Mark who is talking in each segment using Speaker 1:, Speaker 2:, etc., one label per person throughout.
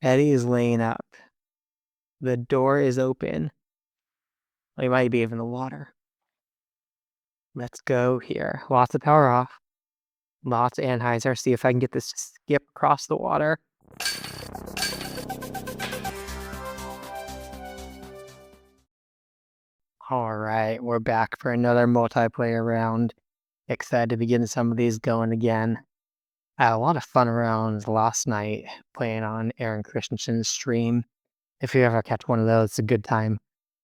Speaker 1: Eddie is laying up. The door is open. He might be in the water. Let's go here. Lots of power off. Lots of Anheuser. See if I can get this to skip across the water. Alright, we're back for another multiplayer round. Excited to be getting some of these going again. I had a lot of fun rounds last night playing on Aaron Christensen's stream. If you ever catch one of those, it's a good time.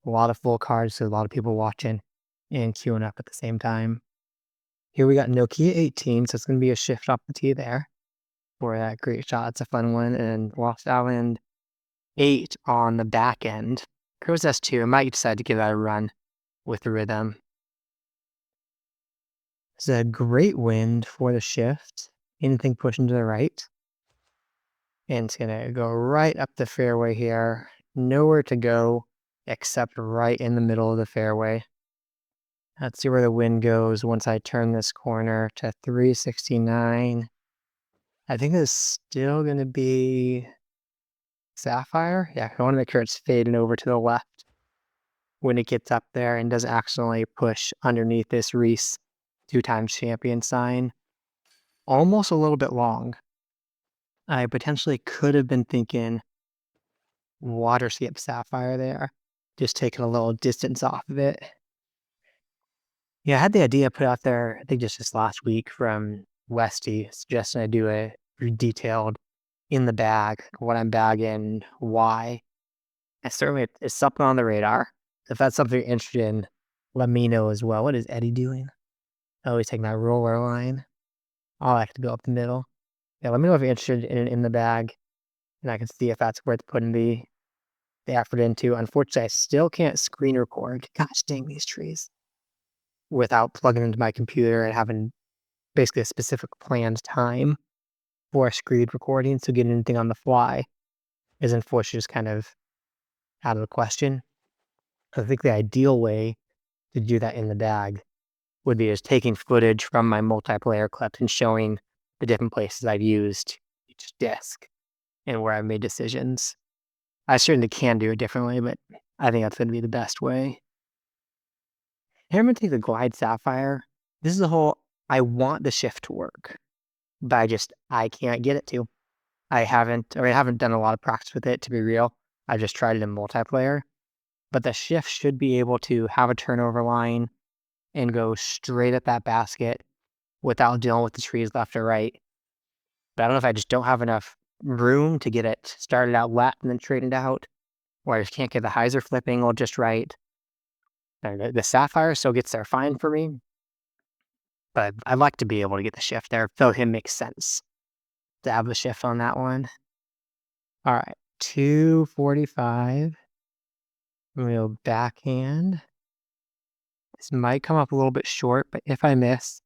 Speaker 1: A lot of full cards, so a lot of people watching and queuing up at the same time. Here we got Nokia 18, so it's going to be a shift off the tee there for that great shot. It's a fun one. And Lost Island 8 on the back end. Crow's S2. I might decide to give that a run with the rhythm. It's a great wind for the shift. Anything pushing to the right. And it's going to go right up the fairway here. Nowhere to go except right in the middle of the fairway. Let's see where the wind goes once I turn this corner to 369. I think it's still going to be Sapphire. Yeah, I want to make sure it's fading over to the left when it gets up there and doesn't accidentally push underneath this Reese 2-time champion sign. Almost a little bit long. I potentially could have been thinking water skip Sapphire there, just taking a little distance off of it. Yeah, I had the idea put out there, I think just this last week from Westy, suggesting I do a detailed in the bag, what I'm bagging, why. And certainly it's something on the radar. If that's something you're interested in, let me know as well. What is Eddie doing? Oh, he's taking that roller line. Oh, I have to go up the middle. Yeah, let me know if you're interested in the bag, and I can see if that's worth putting the effort into. Unfortunately, I still can't screen record. Gosh dang these trees. Without plugging into my computer and having basically a specific planned time for a screen recording. So getting anything on the fly is unfortunately just kind of out of the question. I think the ideal way to do that in the bag would be just taking footage from my multiplayer clips and showing the different places I've used each disc and where I've made decisions. I certainly can do it differently, but I think that's going to be the best way. Here I'm going to take the Glide Sapphire. This is the whole, I want the shift to work, but I can't get it to. I haven't done a lot of practice with it, to be real. I just tried it in multiplayer. But the shift should be able to have a turnover line and go straight at that basket without dealing with the trees left or right. But I don't know if I just don't have enough room to get it started out left and then straightened out, or I just can't get the hyzer flip angle just right. And the Sapphire still gets there fine for me, but I'd like to be able to get the shift there. So it makes sense to have the shift on that one. All right, 245. We'll backhand. This might come up a little bit short, but if I miss,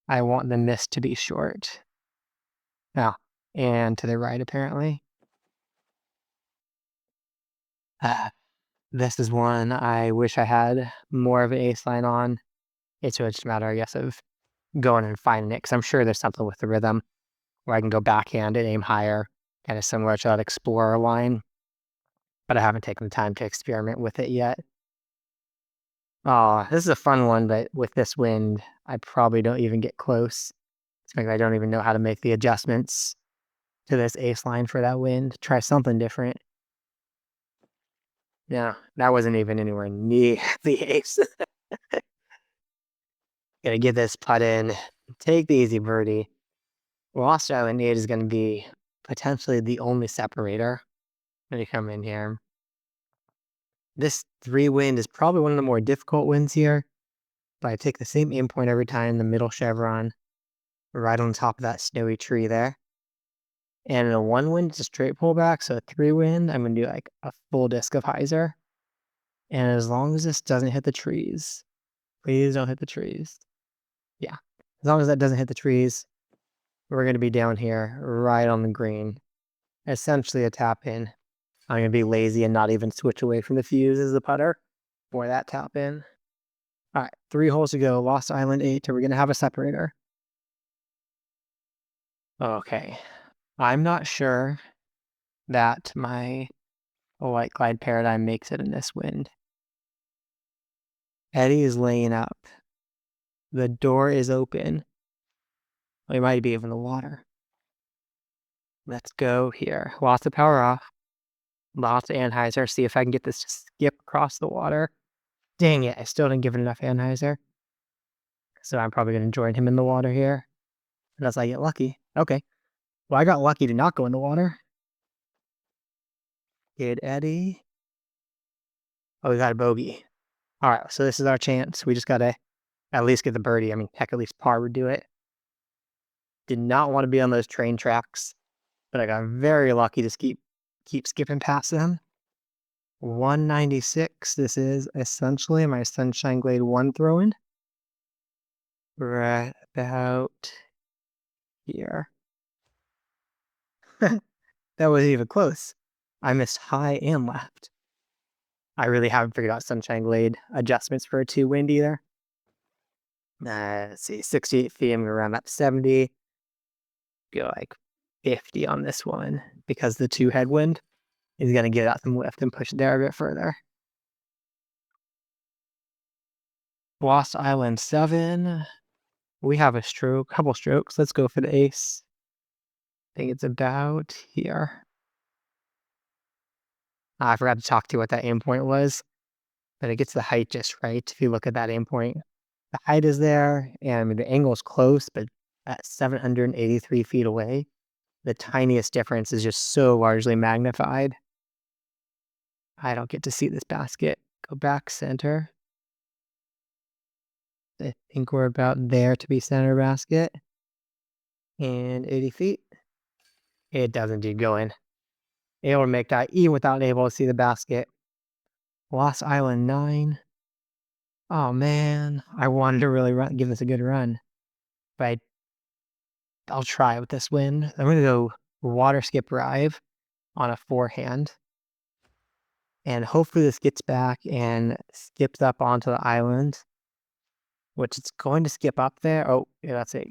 Speaker 1: I want the miss to be short. Now, and to the right, apparently. This is one I wish I had more of an ace line on. It's just a matter, I guess, of going and finding it, because I'm sure there's something with the rhythm where I can go backhand and aim higher, kind of similar to that Explorer line. But I haven't taken the time to experiment with it yet. Oh, this is a fun one, but with this wind, I probably don't even get close. It's like I don't even know how to make the adjustments to this ace line for that wind. Try something different. Yeah, that wasn't even anywhere near the ace. Gotta get this putt in. Take the easy birdie. Lost Island 8 is gonna be potentially the only separator when you come in here. This 3 wind is probably one of the more difficult winds here, but I take the same aim point every time, the middle chevron, right on top of that snowy tree there. And a 1 wind is a straight pullback, so a 3 wind, I'm gonna do like a full disc of hyzer. And as long as this doesn't hit the trees, please don't hit the trees. Yeah, as long as that doesn't hit the trees, we're gonna be down here right on the green. Essentially a tap in. I'm gonna be lazy and not even switch away from the fuse as the putter for that tap in. All right, 3 holes to go. Lost Island 8. Are we gonna have a separator? Okay, I'm not sure that my white glide paradigm makes it in this wind. Eddie is laying up. The door is open. We might be in the water. Let's go here. Lots of power off. Lots of anhyzer. See if I can get this to skip across the water. Dang it, I still didn't give it enough anhyzer. So I'm probably going to join him in the water here. Unless I get lucky. Okay. Well, I got lucky to not go in the water. Did Eddie? Oh, we got a bogey. Alright, so this is our chance. We just got to at least get the birdie. I mean, heck, at least par would do it. Did not want to be on those train tracks, but I got very lucky to keep skipping past them. 196. This is essentially my Sunshine Glade 1 throw-in. Right about here. That wasn't even close. I missed high and left. I really haven't figured out Sunshine Glade adjustments for a 2-wind either. Let's see, 68 feet, I'm going to round up 70. Go like 50 on this one because the 2 headwind is going to get out some lift and push it there a bit further. Lost Island 7. We have a couple strokes. Let's go for the ace. I think it's about here. I forgot to talk to you what that aim point was, but it gets the height just right if you look at that aim point. The height is there, and the angle is close, but at 783 feet away, the tiniest difference is just so largely magnified. I don't get to see this basket. Go back center. I think we're about there to be center basket. And 80 feet. It does indeed go in. Able to make that even without able to see the basket. Lost Island 9. Oh man, I wanted to really give this a good run. But I'll try with this wind. I'm going to go water skip drive on a forehand. And hopefully this gets back and skips up onto the island. Which it's going to skip up there. Oh, yeah, that's it.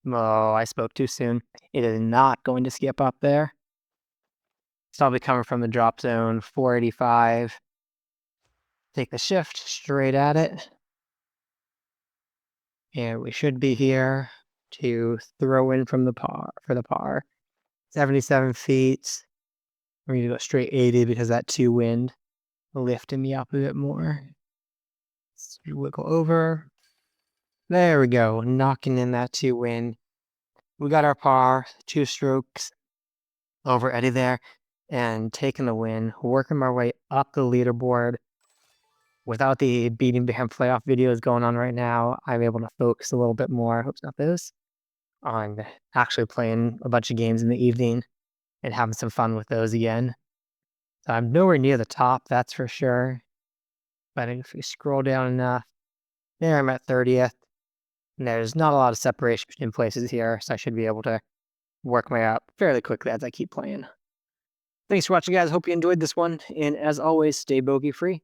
Speaker 1: Oh, I spoke too soon. It is not going to skip up there. It's probably coming from the drop zone, 485. Take the shift straight at it. And we should be here to throw in from the par for the par. 77 feet. We're going to go straight 80 because that 2 wind lifted me up a bit more. Let's wiggle over. There we go. Knocking in that 2 wind. We got our par, 2 strokes over Eddie there, and taking the win, working my way up the leaderboard. Without the beating Bam playoff videos going on right now, I'm able to focus a little bit more, hope not those, on actually playing a bunch of games in the evening and having some fun with those again. So I'm nowhere near the top, that's for sure. But if we scroll down enough, there I'm at 30th. And there's not a lot of separation between places here, so I should be able to work my way up fairly quickly as I keep playing. Thanks for watching, guys. Hope you enjoyed this one. And as always, stay bogey free.